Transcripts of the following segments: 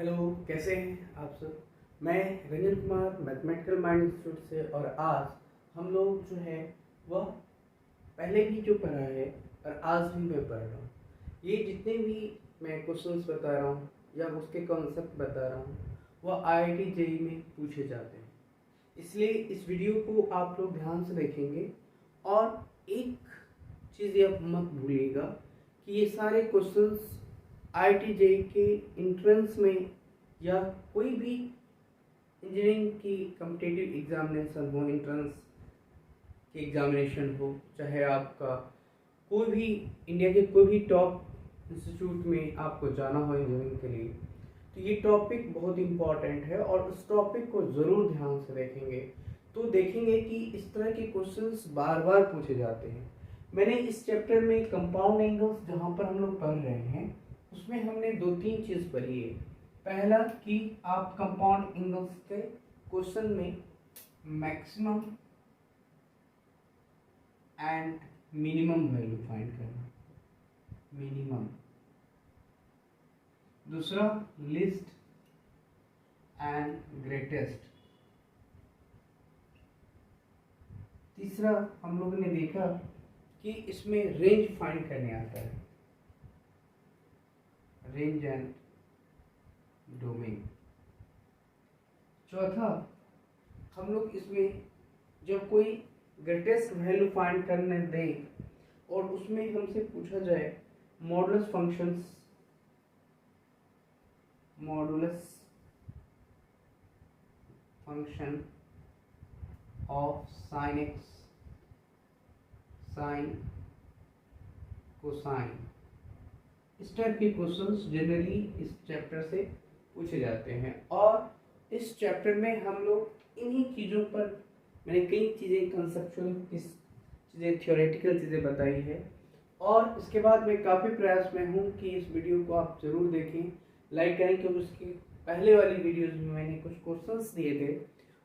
Hello, कैसे हैं आप सब। मैं Ranjan Kumar mathematical mind institute से, और आज हम लोग जो है वह पहले भी जो पढ़ा है और आज भी मैं पढ़ रहा हूँ, ये जितने भी मैं क्वेश्चंस बता रहा हूँ या उसके कॉन्सेप्ट बता रहा हूँ वह आईआईटी जेईई में पूछे जाते हैं। इसलिए इस वीडियो को आप लोग ध्यान से देखेंगे और एक चीज़ आप मत भूलिएगा कि ये सारे क्वेश्चंस आईआईटी जेईई के एंट्रेंस में या कोई भी इंजीनियरिंग की कॉम्पिटिटिव एग्जामिनेशन हो, एंट्रेंस की एग्जामिनेशन हो, चाहे आपका कोई भी इंडिया के कोई भी टॉप इंस्टीट्यूट में आपको जाना हो इंजीनियरिंग के लिए, तो ये टॉपिक बहुत इम्पॉर्टेंट है और उस टॉपिक को ज़रूर ध्यान से देखेंगे तो देखेंगे कि इस तरह के क्वेश्चंस बार बार पूछे जाते हैं। मैंने इस चैप्टर में कंपाउंड एंगल्स जहाँ पर हम लोग पढ़ रहे हैं उसमें हमने दो तीन चीज़ पढ़ी है। पहला कि आप कंपाउंड एंगल्स के क्वेश्चन में maximum and minimum value find करना, मिनिमम। दूसरा लिस्ट एंड ग्रेटेस्ट। तीसरा हम लोगों ने देखा कि इसमें रेंज फाइंड करने आता है, रेंज एंड डोमेन। चौथा हम लोग इसमें जब कोई ग्रेटेस्ट वैल्यू फाइंड करने दें और उसमें हमसे पूछा जाए modulus functions, modulus function of sine x, sine, cosine, इस टाइप के क्वेश्चंस जनरली इस चैप्टर से पूछे जाते हैं। और इस चैप्टर में हम लोग इन्हीं चीज़ों पर, मैंने कई चीज़ें कंसेप्चुअल चीज़ें, थियोरेटिकल चीज़ें बताई है। और इसके बाद मैं काफ़ी प्रयास में हूँ कि इस वीडियो को आप ज़रूर देखें, लाइक करें, क्योंकि उसकी पहले वाली वीडियोज़ में मैंने कुछ क्वेश्चंस दिए थे,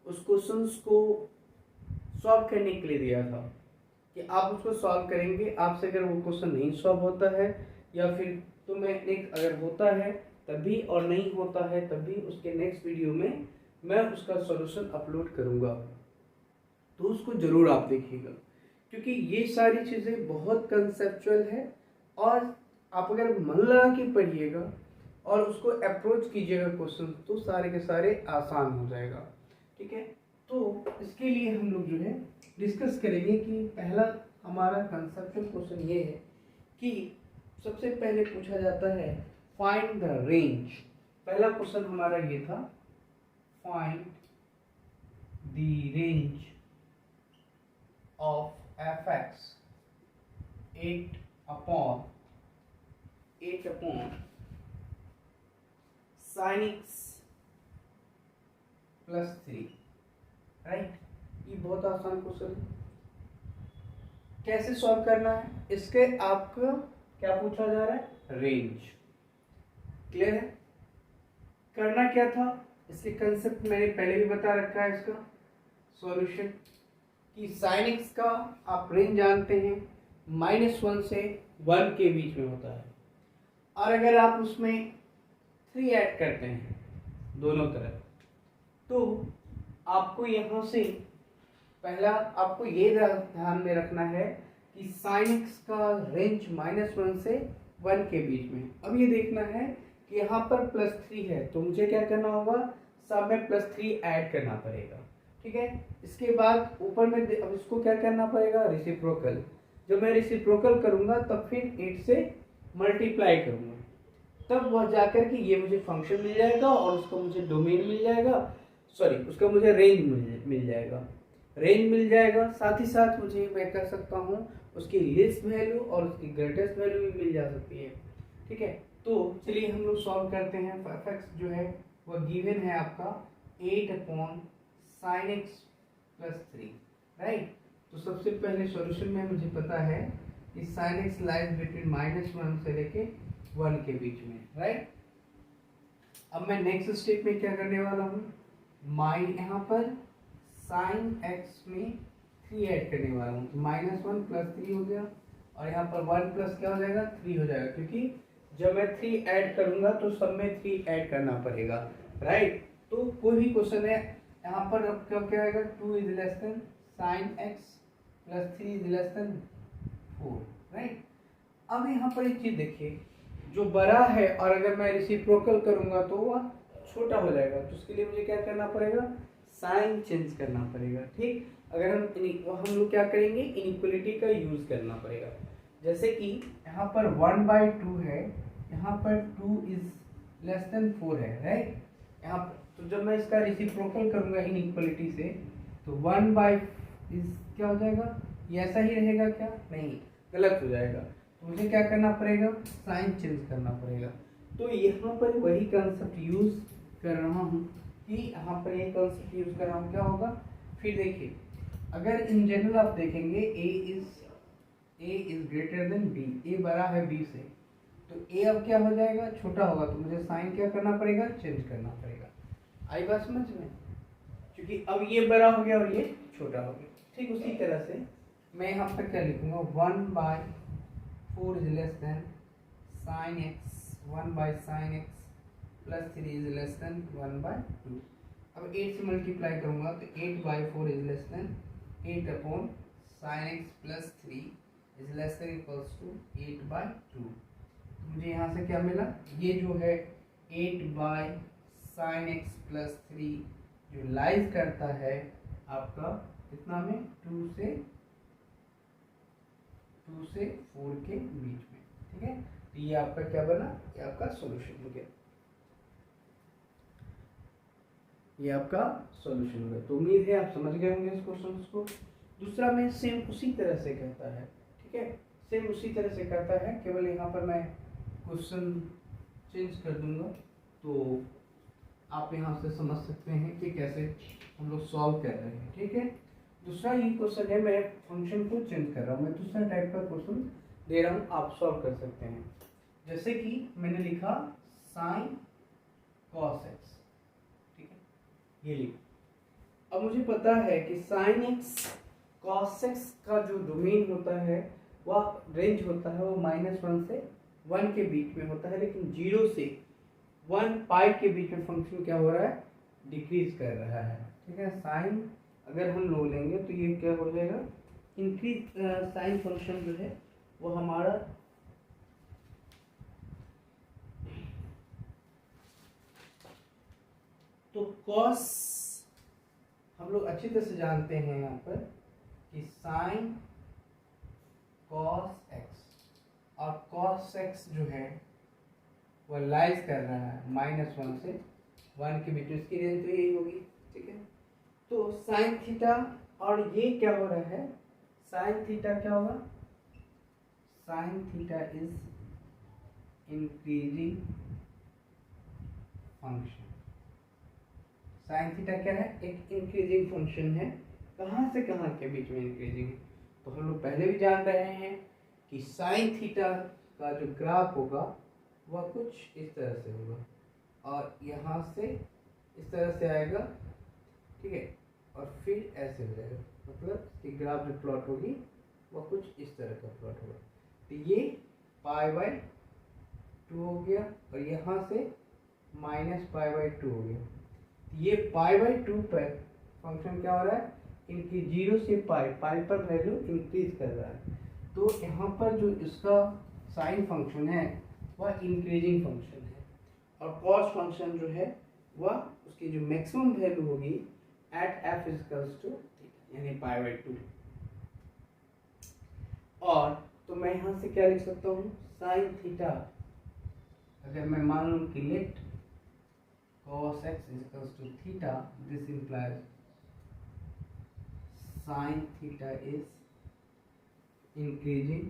उस क्वेश्चंस को सॉल्व करने के लिए दिया था कि आप उसको सॉल्व करेंगे। आपसे अगर वो क्वेश्चन नहीं सॉल्व होता है या फिर तो मैं नेक्स्ट अगर होता है तब भी और नहीं होता है तब भी उसके नेक्स्ट वीडियो में मैं उसका सॉल्यूशन अपलोड करूँगा, तो उसको ज़रूर आप देखिएगा, क्योंकि ये सारी चीज़ें बहुत कंसेप्चुअल है और आप अगर मन लगा के पढ़िएगा और उसको अप्रोच कीजिएगा क्वेश्चन तो सारे के सारे आसान हो जाएगा। ठीक है, तो इसके लिए हम लोग जो है डिस्कस करेंगे कि पहला हमारा कंसेप्चुअल क्वेश्चन ये है कि सबसे पहले पूछा जाता है फाइंड द रेंज। पहला क्वेश्चन हमारा ये था, find the range of F x 8 upon sine x plus 3, right. ये बहुत आसान क्वेश्चन है। कैसे सॉल्व करना है इसके, आपको क्या पूछा जा रहा है, रेंज। क्लियर है। करना क्या था, इसके कंसेप्ट मैंने पहले भी बता रखा है। इसका सॉल्यूशन कि साइन एक्स का आप रेंज जानते हैं -1 से 1 के बीच में होता है, और अगर आप उसमें 3 ऐड करते हैं दोनों तरफ तो आपको यहाँ से पहला आपको ये ध्यान में रखना है कि साइन एक्स का रेंज -1 से 1 के बीच में। अब ये देखना है कि यहाँ पर +3 है तो मुझे क्या करना होगा, सब में +3 ऐड करना पड़ेगा। ठीक है, इसके बाद ऊपर में अब इसको क्या करना पड़ेगा, रेसिप्रोकल। जब मैं रेसिप्रोकल करूँगा तब फिर 8 से मल्टीप्लाई करूँगा, तब वह जाकर के ये मुझे फंक्शन मिल जाएगा और उसका मुझे डोमेन मिल जाएगा, सॉरी उसका मुझे रेंज मिल जाएगा, रेंज मिल जाएगा। साथ ही साथ मुझे मैं कर सकता हूँ उसकी लिस्ट वैल्यू और उसकी ग्रेटेस्ट वैल्यू भी मिल जा सकती है। ठीक है, तो चलिए हम लोग सॉल्व करते हैं। एफ एक्स जो है वह गिवन है आपका 8 upon sine x plus 3, right. तो सबसे पहले सॉल्यूशन में मुझे पता है कि साइन एक्स लाइज बिटवीन -1 से लेके 1 के बीच में, राइट। अब मैं नेक्स्ट स्टेप में क्या करने वाला हूँ, यहाँ पर साइन एक्स में 3 ऐड करने वाला हूँ, तो -1 + 3 हो गया, और यहाँ पर 1 प्लस क्या हो जाएगा, 3 हो जाएगा, क्योंकि जब मैं 3 ऐड करूंगा तो सब में 3 ऐड करना पड़ेगा, राइट। तो कोई भी क्वेश्चन है यहाँ पर अब क्या आएगा, 2 is less than sine x plus 3 is less then 4, right. अब यहाँ पर एक चीज देखिए, जो बड़ा है और अगर मैं रेसिप्रोकल करूंगा तो वह छोटा हो जाएगा, तो उसके लिए मुझे क्या करना पड़ेगा, साइन चेंज करना पड़ेगा, ठीक। अगर हम लोग क्या करेंगे, इनइक्वलिटी का यूज करना पड़ेगा। जैसे कि यहाँ पर 1/2 है, यहाँ पर 2 इज लेस देन 4 है, राइट। यहाँ पर तो जब मैं इसका रेसिप्रोकल करूंगा इनइक्वलिटी से तो 1 इज क्या हो जाएगा, ये ऐसा ही रहेगा क्या, नहीं, गलत हो जाएगा। तो मुझे क्या करना पड़ेगा, साइन चेंज करना पड़ेगा। तो यहाँ पर वही कंसेप्ट यूज कर रहा हूँ कि यहाँ पर ये कंसेप्ट यूज कर रहा हूँ, क्या होगा, फिर देखिए अगर इन जनरल आप देखेंगे ए इज ग्रेटर देन बी, ए बड़ा है बी से, तो ए अब क्या हो जाएगा, छोटा होगा, तो मुझे साइन क्या करना पड़ेगा, चेंज करना पड़ेगा। आई बात समझ में, क्योंकि अब ये बड़ा हो गया और ये छोटा हो गया। ठीक उसी तरह से मैं यहाँ पर क्या लिखूंगा, 1/4 is less than sine x, 1/sin x plus 3 is less than 1/2। अब 8 से मल्टीप्लाई करूंगा तो 8/4 is less than 8/sin x plus 3 is less than equals to 8/2। मुझे यहाँ से क्या मिला, ये जो है 8/sin x प्लस 3 जो लाइज करता है आपका कितना में, 2 से 4 के बीच में, ठीक है। तो ये आपका क्या बना, ये आपका सॉल्यूशन हो गया, ये आपका सॉल्यूशन हो गया। तो उम्मीद है आप समझ गए होंगे इस क्वेश्चन को। दूसरा में सेम उसी तरह से कहता है, ठीक है, सेम उसी तरह से कहता है, केवल यहाँ पर मैं क्वेश्चन चेंज कर दूंगा तो आप यहाँ से समझ सकते हैं कि कैसे हम लोग सॉल्व कर रहे हैं, ठीक है। दूसरा ये क्वेश्चन है, मैं फंक्शन को चेंज कर रहा हूँ, मैं दूसरा टाइप का क्वेश्चन दे रहा हूँ, आप सॉल्व कर सकते हैं। जैसे कि मैंने लिखा साइन कॉस एक्स, ठीक है, ये लिखा। अब मुझे पता है कि साइन एक्स कॉस एक्स का जो डोमेन होता है वह रेंज होता है, वो -1 से 1 के बीच में होता है, लेकिन 0 से 1 पाई के बीच में फंक्शन क्या हो रहा है, डिक्रीज कर रहा है, ठीक है। साइन अगर हम लोग लेंगे तो ये क्या हो जाएगा, इंक्रीज, साइन फंक्शन जो है वो हमारा तो कॉस हम लोग अच्छी तरह से जानते हैं यहाँ पर कि साइन कॉस एक्स और कॉस एक्स जो है वह लाइज कर रहा है -1 से 1 के बीच में, इसकी रेंज तो यही होगी, ठीक है। तो साइन थीटा, और ये क्या हो रहा है, साइन थीटा क्या होगा, sine theta is increasing function. Sine theta क्या है, एक इंक्रीजिंग फंक्शन है, कहाँ से कहाँ के बीच में इंक्रीजिंग है, तो हम लोग पहले भी जान रहे हैं कि साइन थीटा का जो ग्राफ होगा वह कुछ इस तरह से होगा और यहाँ से इस तरह से आएगा, ठीक है, और फिर ऐसे हो जाएगा, मतलब कि ग्राफ जो प्लॉट होगी वह कुछ इस तरह का प्लॉट होगा। तो ये π/2 हो गया और यहाँ से -π/2 हो गया। ये π/2 पर फंक्शन क्या हो रहा है, इनकी 0 से पाई पर वैल्यू इंक्रीज कर रहा है। तो यहाँ पर जो इसका साइन फंक्शन है वह इंक्रीजिंग फंक्शन है और कॉस फंक्शन जो है वह उसकी जो मैक्सिमम वैल्यू होगी एट f इक्वल्स टू यानी π/2। और तो मैं यहाँ से क्या लिख सकता हूँ, साइन थीटा, अगर मैं मान लूँ कि let cos x equals to theta, this implies sin theta is increasing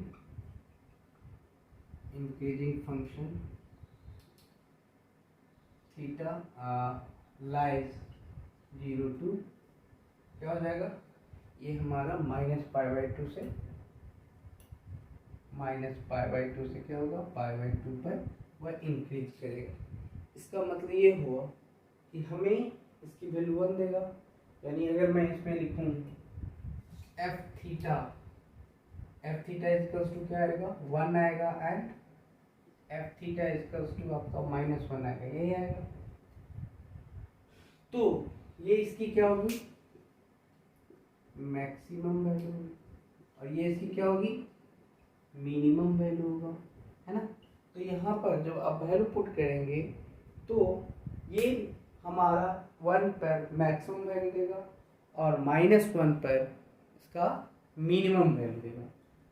function, theta lies 0 to क्या हो जाएगा, ये हमारा -π/2 से क्या होगा, π/2 पर वह इंक्रीज करेगा। इसका मतलब ये हुआ कि हमें इसकी वैल्यू 1 देगा, यानी अगर मैं इसमें लिखूं F theta is equals to क्या आएगा, 1 आएगा एंड एफ थीटा इसका उसकी आपका -1 आएगा, यही आएगा। तो ये इसकी क्या होगी, मैक्सिमम वैल्यू होगी, और ये इसकी क्या होगी, मिनिमम वैल्यू होगा, है ना। तो यहाँ पर जब आप वैल्यू पुट करेंगे तो ये हमारा 1 पर मैक्सिमम वैल्यू देगा और -1 पर इसका मिनिमम वैल्यू देगा।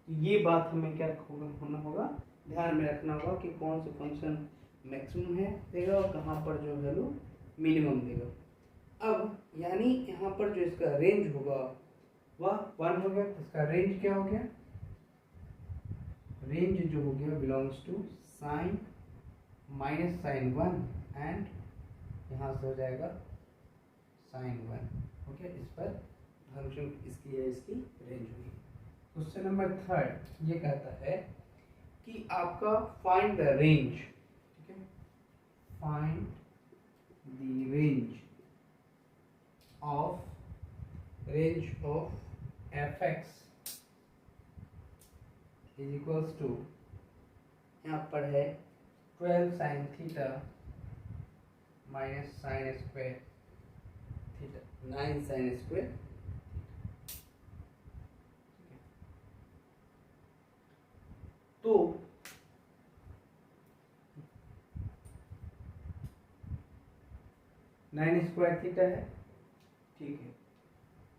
तो ये बात हमें क्या होना होगा, ध्यान में रखना होगा कि कौन सा फंक्शन मैक्सिमम है देगा और कहाँ पर जो वैल्यू मिनिमम देगा। अब यानी यहाँ पर जो इसका रेंज होगा वह 1 हो गया, इसका रेंज क्या हो गया, रेंज जो हो गया belongs to sine -sin 1 and यहाँ से हो जाएगा sin 1, ओके। इस पर फंक्शन इसकी है, इसकी रेंज होगी। क्वेश्चन नंबर 3 ये कहता है कि आपका फाइंड द रेंज, ठीक है, find the range of fx is equals to, यहाँ पर है 12 sin theta minus sin square theta 9 sin square. तो नाइन स्क्वायर थीटा है, ठीक है।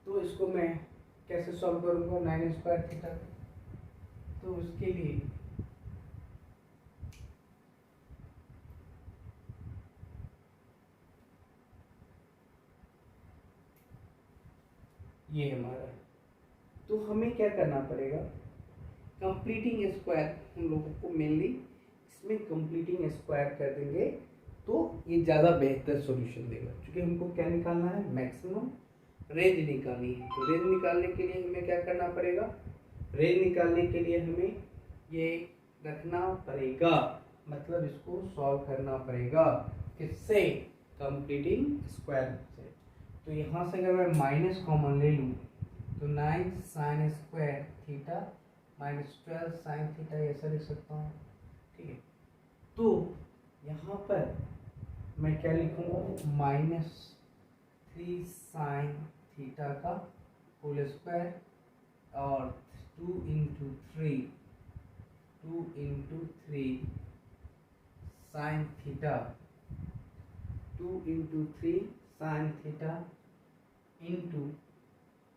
तो इसको मैं कैसे सॉल्व करूंगा 9 स्क्वायर थीटा, तो उसके लिए ये हमारा, तो हमें क्या करना पड़ेगा, कंप्लीटिंग स्क्वायर हम लोगों को मेनली इसमें कंप्लीटिंग स्क्वायर कर देंगे तो ये ज़्यादा बेहतर सॉल्यूशन देगा, क्योंकि हमको क्या निकालना है, मैक्सिमम रेंज निकालनी है। तो रेंज निकालने के लिए हमें क्या करना पड़ेगा, रेंज निकालने के लिए हमें ये रखना पड़ेगा, मतलब इसको सॉल्व करना पड़ेगा किससे, कंप्लीटिंग स्क्वायर से। तो यहाँ से अगर मैं माइनस कॉमन ले लूँ तो 9 sin square theta -12 sin theta ऐसा लिख सकता हूँ, ठीक है। तो यहाँ पर मैं क्या लिखूँगा, -3 sin थीटा का होल स्क्वायर और 2 into 3 sin theta 2 into 3 sin theta into,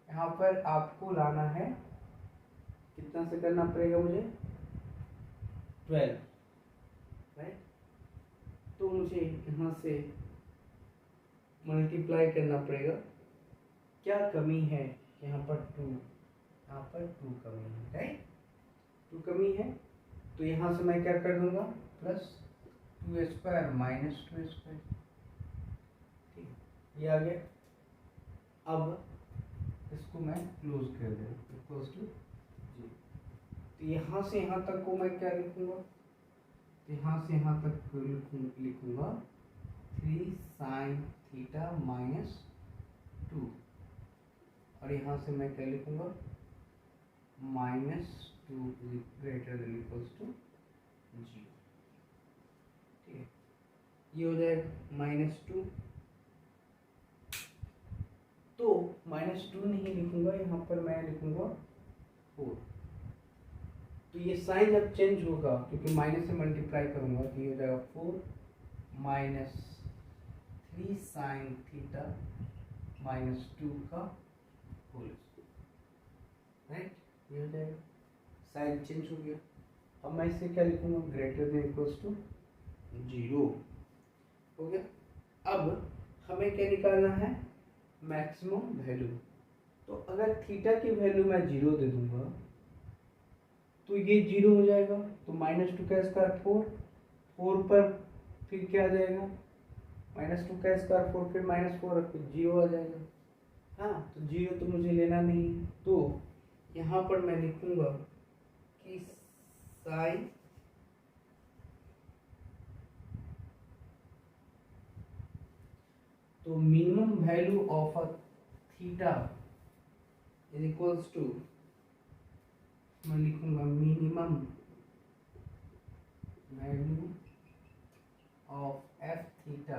यहाँ पर आपको लाना है, कितना से करना पड़ेगा मुझे, 12, राइट। तो मुझे यहाँ से मल्टीप्लाई करना पड़ेगा, क्या कमी है यहाँ पर 2, यहाँ पर 2 कमी है, राइट, 2 कमी है। तो यहाँ से मैं क्या कर दूंगा, प्लस 2 स्क्वायर माइनस 2 स्क्वायर, ठीक, ये आ गया। अब इसको मैं क्लोज कर दूँ, इक्वल्स टू 0। तो यहाँ से यहाँ तक को मैं क्या लिखूँगा, तो यहाँ से यहाँ तक लिखूँगा 3 sin थीटा -2, और यहाँ से मैं क्या लिखूँगा, -2 ग्रेटर देन इक्वल्स टू 0, ठीक है। ये हो जाएगा -2, तो -2 नहीं लिखूंगा, यहाँ पर मैं लिखूंगा 4। तो ये साइन जब चेंज होगा, क्योंकि माइनस से मल्टीप्लाई करूंगा, तो ये हो जाएगा 4 -3 sin थीटा -2 का होल स्क्वायर, राइट, ये हो जाएगा, साइन चेंज हो गया। अब मैं इसे क्या लिखूंगा, ग्रेटर देन इक्वल्स टू 0 हो गया। अब हमें क्या निकालना है, मैक्सिमम वैल्यू। तो अगर थीटा की वैल्यू मैं 0 दे दूंगा तो ये 0 हो जाएगा, तो -2 का स्क्वायर 4 पर फिर क्या आ जाएगा, -2 का स्क्वायर 4 फिर -4 फिर 0 आ जाएगा। हाँ, तो 0 तो मुझे लेना नहीं, तो यहाँ पर मैं लिखूंगा कि साइन तो minimum value of a theta is equals to, मैं लिखूंगा minimum value of F theta,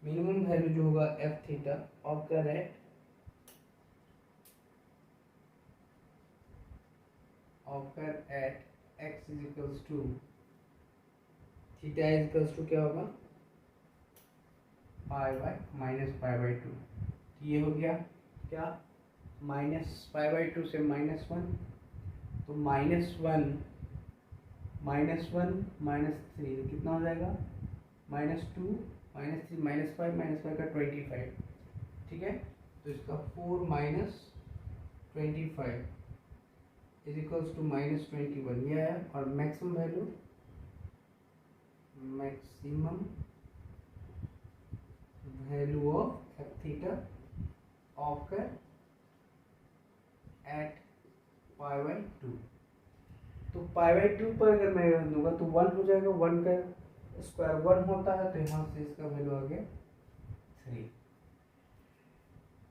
minimum value जो होगा F theta of the rate occur at x is equals to theta is equals to क्या होगा pi by minus pi by two. ये हो गया क्या, माइनस पाई बाय टू से minus one, तो माइनस वन माइनस थ्री कितना हो जाएगा, minus two minus three minus five का 25, ठीक है। तो इसका 4 minus 25 is equals to minus 21 ये है। और maximum value, maximum value of F theta of at pi by two. तो पाई बाई टू पर अगर मैं रख दूंगा तो 1 हो जाएगा, 1 का स्क्वायर 1 होता है, तो यहाँ से इसका वैल्यू आ गया 3।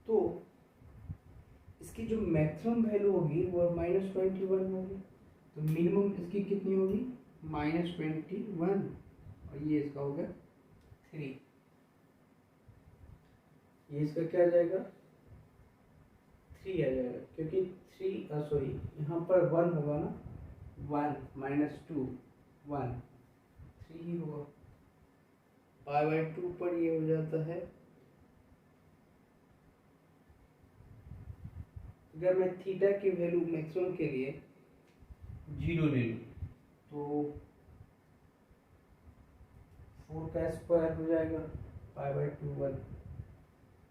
तो इसकी जो मैक्सिमम वैल्यू होगी वो -21 होगी, तो मिनिमम इसकी कितनी होगी -21, और ये इसका होगा 3। ये इसका क्या आ जाएगा 3 आ जाएगा, क्योंकि 3 सॉरी यहाँ पर 1 होगा ना, 1 माइनस 2 1 3 ही होगा। पाई बाई 2 पर ये हो जाता है, अगर मैं थीटा की वैल्यू मैक्सिमम के लिए 0 ले लूँ तो 4 का स्क्वायर हो जाएगा पाई बाई 2 1,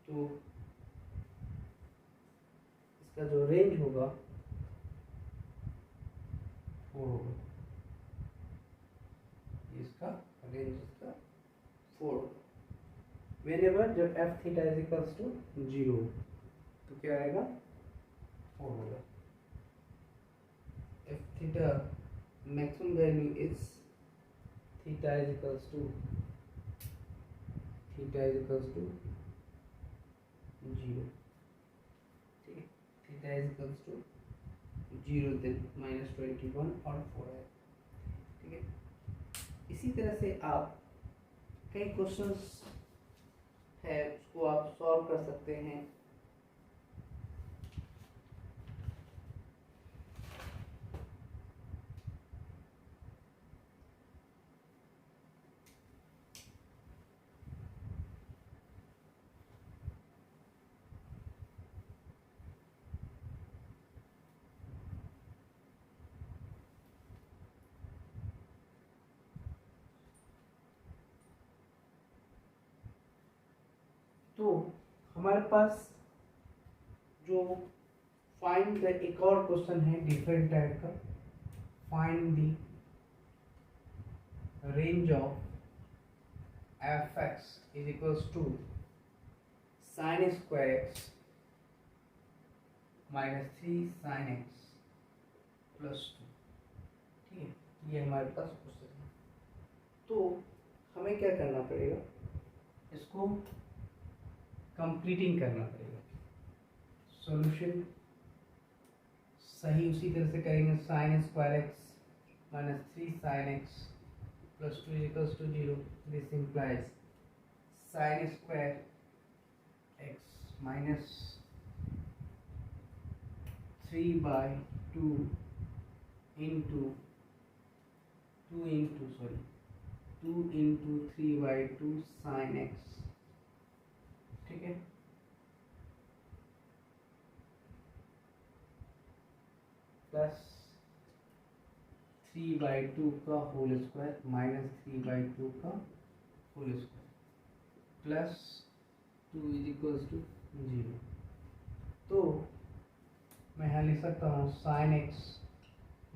तो इसका जो रेंज होगा 4 होगा, इसका रेंज इसका 4 होगा। वेनेवर जब F theta is equals to 0 तो क्या आएगा 4 होगा। F theta maximum value is theta is equals to 0, ठीक है। Theta is equals to 0 then -21 और 4 है, ठीक है। इसी तरह से आप कई क्वेश्चंस है उसको आप सॉल्व कर सकते हैं। तो हमारे पास जो फाइंड द एक और क्वेश्चन है डिफरेंट टाइप का, find the range of F x is equals to sine square x -3 sine x +2, ठीक है। ये हमारे पास क्वेश्चन है, तो हमें क्या करना पड़ेगा, इसको कंप्लीटिंग करना पड़ेगा। सॉल्यूशन सही उसी तरह से करेंगे, sine square x -3 sine x +2 equals to 0, this implies sine square x -3/2 into 2 into 3/2 sine x, ठीक है, प्लस 3/2 का होल स्क्वायर -3/2 का whole square plus 2 is equals to 0। तो मैं यहाँ लिख सकता हूँ साइन एक्स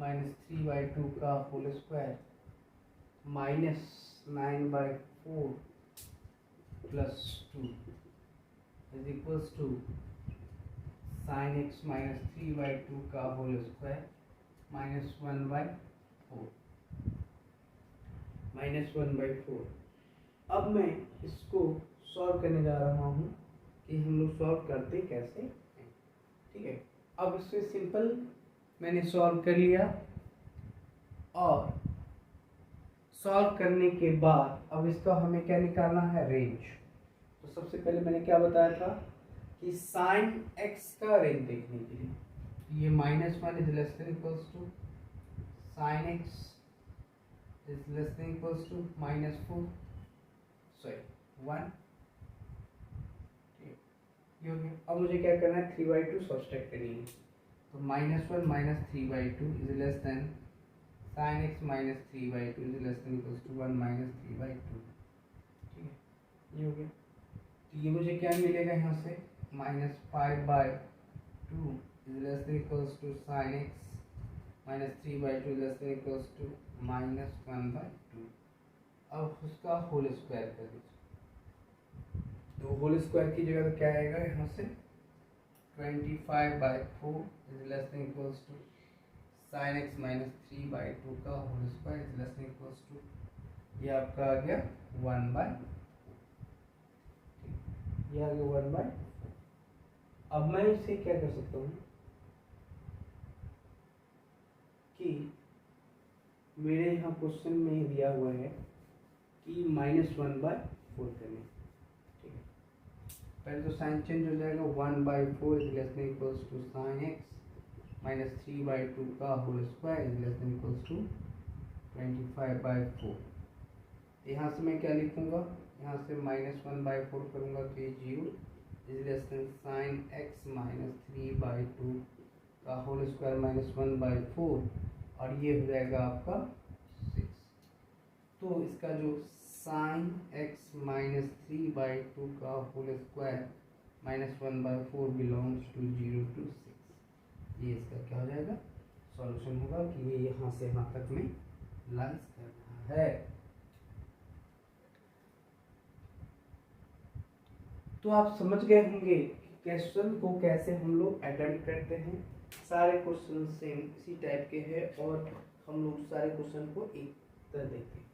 -3/2 का whole square -9/4 +2 is equals to sine x -3/2 का होल स्क्वायर -1/4। अब मैं इसको सॉल्व करने जा रहा हूँ कि हम लोग सॉल्व करते कैसे हैं, ठीक है। अब इससे सिंपल मैंने सॉल्व कर लिया, और सॉल्व करने के बाद अब इसका हमें क्या निकालना है, रेंज। तो सबसे पहले मैंने क्या बताया था कि साइन एक्स का रेंज देखने के लिए ये -1 is less than equals to sine x is less than equals to -4 sorry 1। ये हो गया। अब मुझे क्या करना है, 3/2 सब्सट्रैक्ट करनी है। तो -1 - 3/2 is less than sin x - 3/2 is less than equals to 1 - 3/2। ठीक है, ये हो गया। तो ये मुझे क्या मिलेगा यहाँ से, -5/2 is less than equals to sin x - 3/2 is less than equals to -1/2। अब उसका होल स्क्वायर कर दीजिए। तो होल स्क्वायर की जगह तो क्या आएगा यहाँ से, 25/4 is less than equals to sin x - 3/2 का whole square is less than equals to, ये आपका आ गया 1/, ये आ गया 1/। अब मैं इसे क्या कर सकता हूँ कि मेरे यहाँ क्वेश्चन में दिया हुआ है कि -1/4 करने। ठीक है, पहले तो साइन चेंज हो जाएगा, 1/4 is less than equals to sin x - 3/2 का whole square is less than equals to 25/4। यहाँ से मैं क्या लिखूंगा, यहाँ से -1/4 करूँगा तो ये 0 is less than sine x - 3/2 का होल स्क्वायर -1/4 और ये हो जाएगा आपका 6। तो इसका जो साइन x - 3/2 का whole square -1/4 belongs to 0 to 6। ये इसका क्या हो जाएगा, सॉल्यूशन होगा कि ये यहाँ से यहाँ तक में लाइज करना है। तो आप समझ गए होंगे क्वेश्चन को कैसे हम लोग अटेम्प्ट करते हैं। सारे क्वेश्चन सेम इसी टाइप के हैं और हम लोग सारे क्वेश्चन को एक तरह देखते हैं।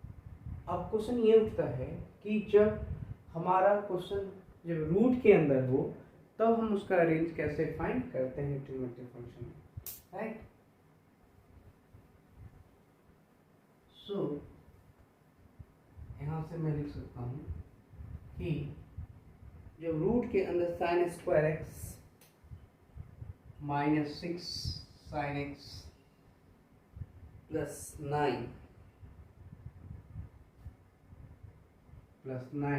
अब क्वेश्चन ये उठता है कि जब हमारा क्वेश्चन जब रूट के अंदर हो तब हम उसका रेंज कैसे फाइंड करते हैं ट्रिग्नोमेट्रिक फंक्शन में, राइट। सो यहाँ से मैं लिख सकता हूँ कि जब रूट के अंदर sin square x -6 sin x +9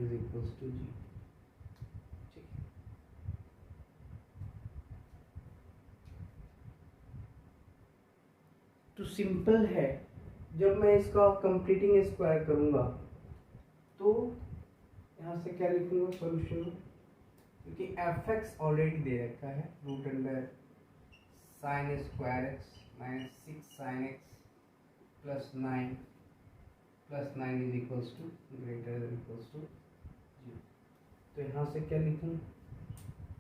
is equals to 0। ठीक है, तो सिंपल है। जब मैं इसका कंप्लीटिंग स्क्वायर करूंगा तो यहाँ से क्या लिखूंगा सॉल्यूशन में, क्योंकि fx ऑलरेडी दे रखा है, root under sin square x -6 sin x +9 is equals to greater than equals to 0। तो यहाँ से क्या लिखूँ,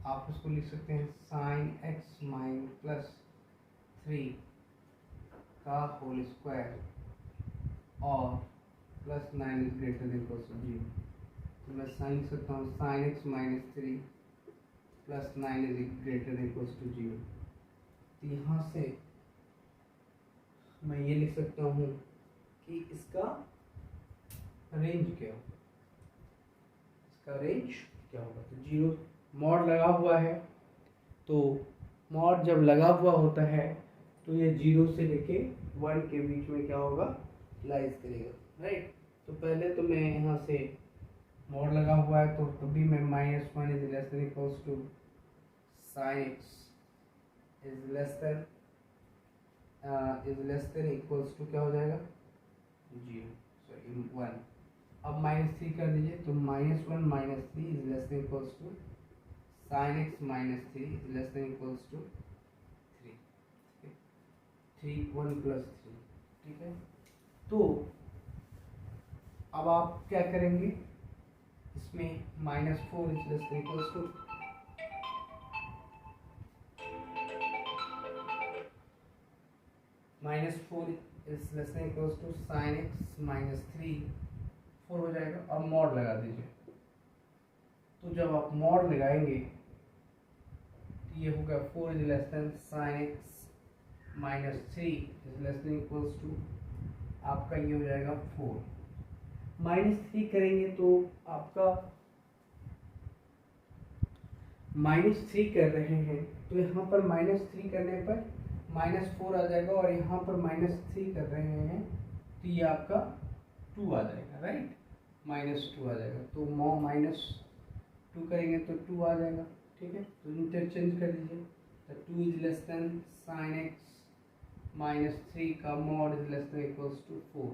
आप उसको लिख सकते हैं sin x -3 का होल स्क्वायर और +9 is greater than equals to 0। तो मैं साइन लिख सकता हूँ sin x -3 +9 is greater than equals to 0। तो यहाँ से मैं ये लिख सकता हूँ कि इसका रेंज क्या होगा, इसका रेंज क्या होगा। तो 0 मॉड लगा हुआ है, तो मॉड जब लगा हुआ होता है तो ये 0 से लेके 1 के बीच में क्या होगा, लाइज करेगा, राइट। तो पहले तो मैं यहाँ से मॉड लगा हुआ है तो तभी मैं -1 is less than equals to sin x is less than equals to क्या हो जाएगा 0 सॉरी 1। अब -3 कर दीजिए तो -1 - 3 is less than equals to sin x -3 is less than equals to 3। 3 1 + 3, ठीक है। तो अब आप क्या करेंगे, इसमें -4 is less than equals to -4 is less than equals to sin x -3 4 हो जाएगा। अब मॉड लगा दीजिए। तो जब आप मॉड लगाएंगे तो ये होगा 4 is less than sin x minus three is less than equals to आपका ये हो जाएगा 4। -3 करेंगे तो आपका -3 कर रहे हैं तो यहाँ पर -3 करने पर -4 आ जाएगा, और यहाँ पर -3 कर रहे हैं तो ये आपका 2 आ जाएगा, राइट। -2 आ जाएगा, तो -2 करेंगे तो 2 आ जाएगा, ठीक है। तो इंटरचेंज कर लीजिए, तो 2 is less than sin x -3 का mod is less than equals to 4।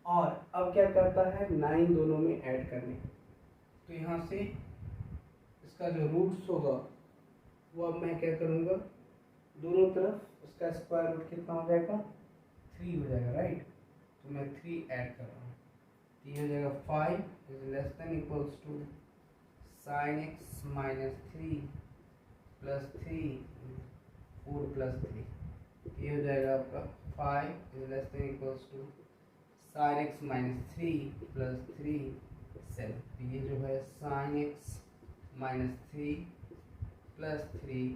और अब क्या करता है, 9 दोनों में ऐड करने, तो यहाँ से इसका जो रूट्स होगा वो अब मैं क्या करूँगा, दोनों तरफ इसका स्क्वायर रूट कितना हो जाएगा, 3 हो जाएगा, राइट। तो मैं 3 ऐड कर रहा हूँ, तो ये हो जाएगा 5 is less than equals to sin x -3 plus 3 4 plus 3, ये हो जाएगा आपका 5 is less than equals to sin x -3 plus 3 7। तो ये जो है sin x -3 प्लस 3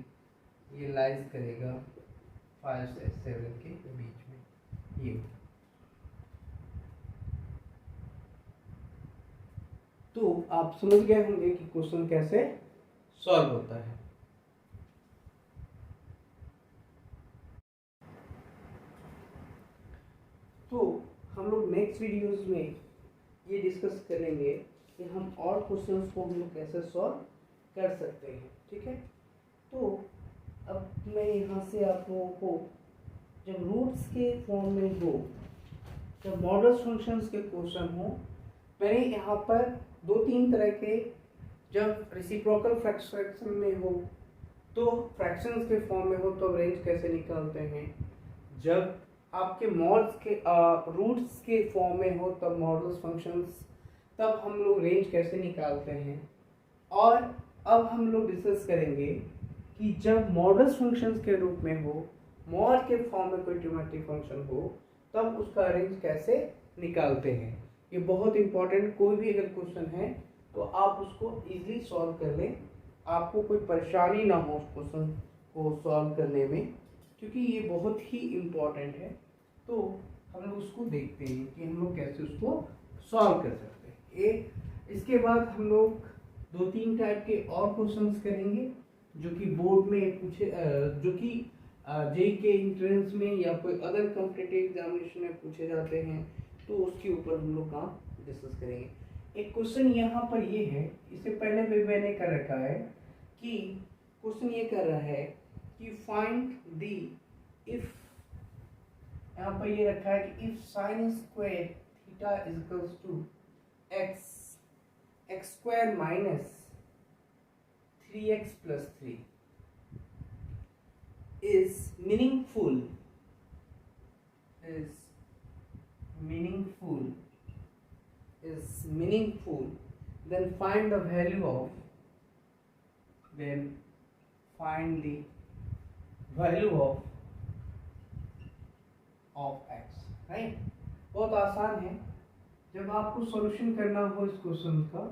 ये लाइज करेगा 5 से 7 के बीच में। ये तो आप समझ गए होंगे कि क्वेश्चन कैसे सॉल्व होता है। तो हम लोग नेक्स्ट वीडियोस में ये डिस्कस करेंगे कि हम और क्वेश्चंस को हम लोग कैसे सॉल्व कर सकते हैं, ठीक है। तो अब मैं यहाँ से आप लोगों को जब रूट्स के फॉर्म में हो, जब मॉडल्स फंक्शंस के क्वेश्चन हो, मैंने यहाँ पर 2-3 तरह के, जब रेसिप्रोकल फ्रैक्शन में हो तो फ्रैक्शंस के फॉर्म में हो तो रेंज कैसे निकालते हैं, जब आपके मॉड्स के रूट्स के फॉर्म में हो तब मॉडल्स फंक्शंस, तब हम लोग रेंज कैसे निकालते हैं। और अब हम लोग डिस्कस करेंगे कि जब मॉडल्स फंक्शंस के रूप में हो, मॉड के फॉर्म में कोई ट्रिग्नोमेट्रिक फंक्शन हो, तब उसका रेंज कैसे निकालते हैं। ये बहुत इंपॉर्टेंट, कोई भी अगर क्वेश्चन है तो आप उसको इजीली सॉल्व कर लें, आपको कोई परेशानी ना हो उस क्वेश्चन को सॉल्व करने में, क्योंकि ये बहुत ही इम्पोर्टेंट है। तो हम लोग उसको देखते हैं कि हम लोग कैसे उसको सॉल्व कर सकते हैं। इसके बाद हम लोग 2-3 टाइप के और क्वेश्चंस करेंगे जो कि बोर्ड में पूछे, जो कि जेईई के एंट्रेंस में या कोई अदर कॉम्पिटिटिव एग्जामिनेशन में पूछे जाते हैं, तो उसके ऊपर हम लोग काम डिस्कस करेंगे। एक क्वेश्चन यहाँ पर ये है, इससे पहले भी मैंने कर रखा है कि क्वेश्चन ये कर रहा है कि फाइंड दी इफ, यहाँ पर ये रखा है कि if sine square theta is equals to x square minus 3x plus 3 is meaningful, then find the value of, x, right. बहुत आसान है, जब आपको सॉल्यूशन करना हो इस क्वेश्चन का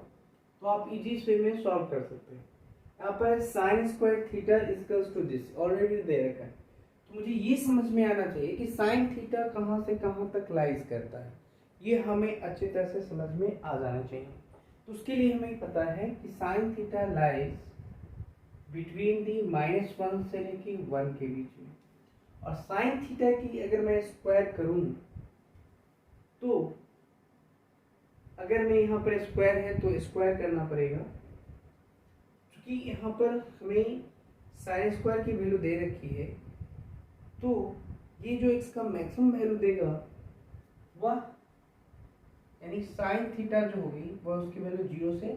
तो आप इजी वे में सॉल्व कर सकते हैं। यहाँ पर sine square theta equals to this already दे रखा है, तो मुझे ये समझ में आना चाहिए कि साइन थीटा कहाँ से कहाँ तक लाइज करता है, ये हमें अच्छी तरह से समझ में आ जाना चाहिए। तो उसके लिए हमें पता है कि sine theta lies between the -1 से लेके 1 के बीच में, और साइन थीटा की अगर मैं स्क्वायर करूँ तो अगर मैं यहाँ पर स्क्वायर है तो स्क्वायर करना पड़ेगा, क्योंकि यहाँ पर हमें साइन स्क्वायर की वैल्यू दे रखी है, तो ये जो x का मैक्सिमम वैल्यू देगा वह, यानी साइन थीटा जो होगी वह उसकी वैल्यू 0 से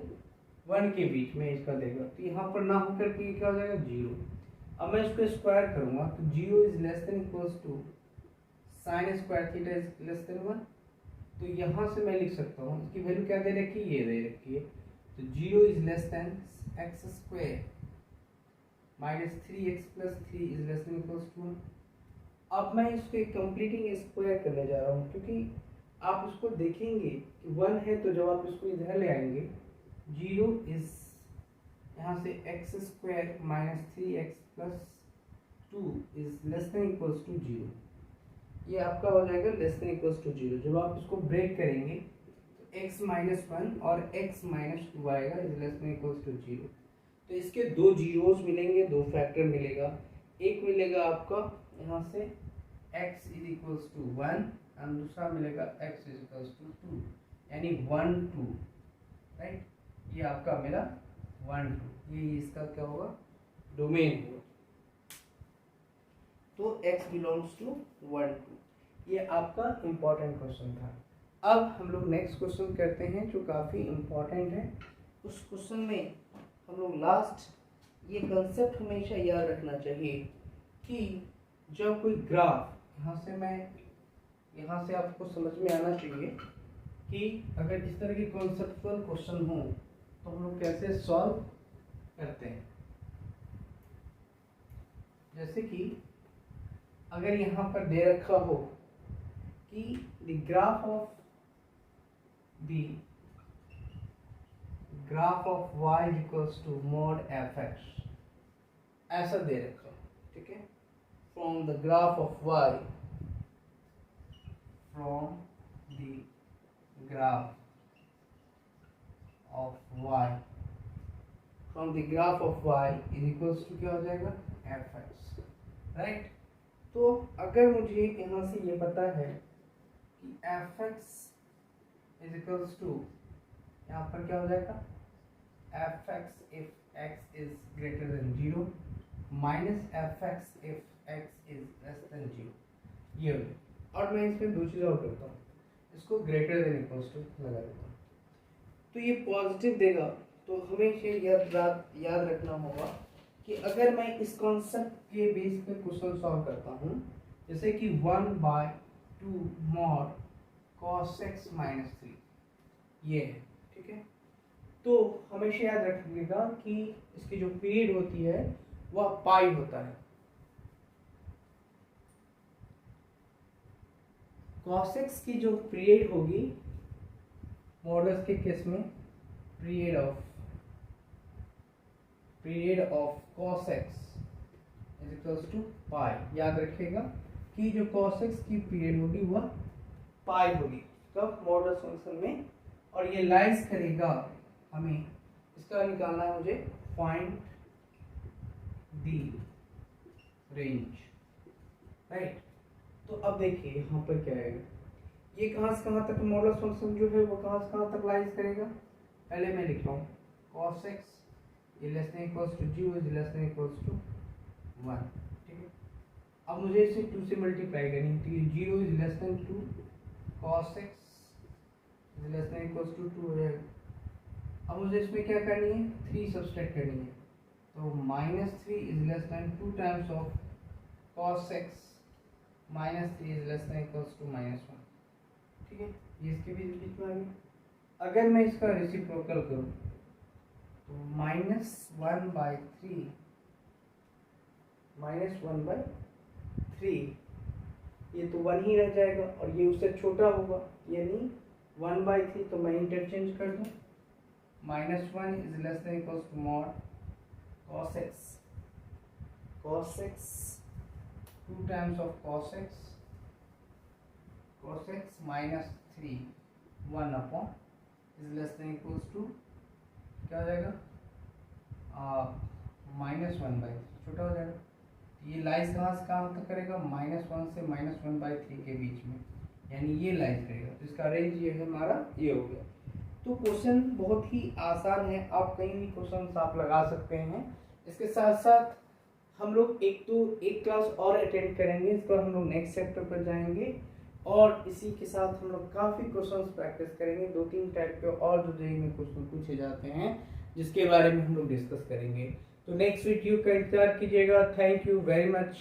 1 के बीच में इसका देगा, तो यहाँ पर ना होकर के क्या हो जाएगा 0। अब मैं इसको स्क्वायर करूँगा तो 0 is less than equals to sine square theta is less than 1, तो यहाँ से मैं लिख सकता हूँ इसकी वैल्यू क्या दे रखी है, ये दे रखी है, तो 0 is less than x square minus 3x plus 3 is less than equals to 1। अब मैं इसको कंप्लीटिंग स्क्वायर करने जा रहा हूँ, क्योंकि आप उसको देखेंगे कि 1 है तो जब आप इसको इधर ले आएंगे 0 इज यहाँ से x square minus 3x plus 2 is less than equals to 0, ये आपका हो जाएगा लेस देन इक्वल्स टू 0। जब आप इसको ब्रेक करेंगे तो x माइनस 1 और x माइनस 2 आएगा, is less than equals to 0। तो इसके दो जीरोस मिलेंगे, दो फैक्टर मिलेगा। एक मिलेगा आपका यहाँ से x इज इक्वल्स टू 1 और दूसरा मिलेगा x इज इक्वल्स टू 2, यानी 1 2, राइट। ये आपका मेरा 1 2, ये इसका क्या होगा, डोमेन होगा। तो x बिलोंग्स टू 1 2, ये आपका इम्पोर्टेंट क्वेश्चन था। अब हम लोग नेक्स्ट क्वेश्चन करते हैं जो काफ़ी इम्पोर्टेंट है। उस क्वेश्चन में हम लोग लास्ट ये कंसेप्ट हमेशा याद रखना चाहिए कि जब कोई ग्राफ, यहाँ से आपको समझ में आना चाहिए कि अगर इस तरह के कॉन्सेप्चुअल क्वेश्चन हो तो हम लोग कैसे सॉल्व करते हैं। जैसे कि अगर यहाँ पर दे रखा हो कि the graph of y equals to mod fx, ऐसा दे रखा हो, ठीक है। From the graph of y, from the graph of y is equals to क्या हो जाएगा, fx, राइट। तो अगर मुझे यहाँ से ये पता है कि fx इज इक्वल्स टू, यहाँ पर क्या हो जाएगा, fx if x is greater than 0 minus fx if x is less than 0, ये हो गया। और मैं इसमें दो चीज़ और करता हूँ, इसको ग्रेटर देन इक्वल्स टू लगा देता हूँ, तो ये पॉजिटिव देगा। तो हमें ये याद रखना होगा कि अगर मैं इस कॉन्सेप्ट के बेस पे क्वेश्चन सॉल्व करता हूँ, जैसे कि 1/2 मॉड cos x माइनस 3, ये है, ठीक है। तो हमेशा याद रखिएगा कि इसकी जो पीरियड होती है वह पाई होता है। cos x की जो पीरियड होगी मॉडल्स के केस में, period of cos x is equals to pi. याद रखिएगा कि जो cos x की पीरियड होगी वह पाई होगी कब, मॉडुलस फंक्शन में। और ये लाइज करेगा, हमें इसका निकालना है, मुझे फाइंड द रेंज, राइट। तो अब देखिए यहाँ पर क्या आएगा, ये कहाँ से कहाँ तक मॉडुलस फंक्शन जो है वो कहाँ से कहाँ तक लाइज करेगा। पहले मैं लिख रहा हूँ cos x is less than equals to 0 is less than equals to 1, ठीक है। अब मुझे इसे 2 से मल्टीप्लाई करनी है, तो ये 0 is less than 2, cos x is less than equals to 2 हो जाएगा। अब मुझे इसमें क्या करनी है, 3 सब्सट्रैक्ट करनी है, तो -3 is less than 2 times of cos x minus 3 is less than equals to -1, ठीक है। ये इसके बीच में आ गया। अगर मैं इसका रेसिप्रोकल करूँ तो -1/3 ये तो 1 ही रह जाएगा और ये उससे छोटा होगा, यानी 1/3, तो मैं इंटरचेंज कर दूँ, -1 is less than equals to mod cos x 2 times of cos x minus 3 1 upon is less than equals to क्या हो जाएगा, -1/3, छोटा हो जाएगा। ये लाइज कहाँ से कहाँ तक करेगा, -1 से -1/3 के बीच में, यानी ये लाइज करेगा। तो इसका रेंज ये है हमारा, ये हो गया। तो क्वेश्चन बहुत ही आसान है, आप कहीं भी क्वेश्चन आप लगा सकते हैं। इसके साथ साथ हम लोग एक क्लास और अटेंड करेंगे, इसको हम लोग नेक्स्ट चैप्टर पर जाएंगे और इसी के साथ हम लोग काफ़ी क्वेश्चंस प्रैक्टिस करेंगे। 2-3 टाइप के और जो जेईई में क्वेश्चन पूछे जाते हैं जिसके बारे में हम लोग डिस्कस करेंगे। तो नेक्स्ट वीडियो का इंतजार कीजिएगा। Thank you very much.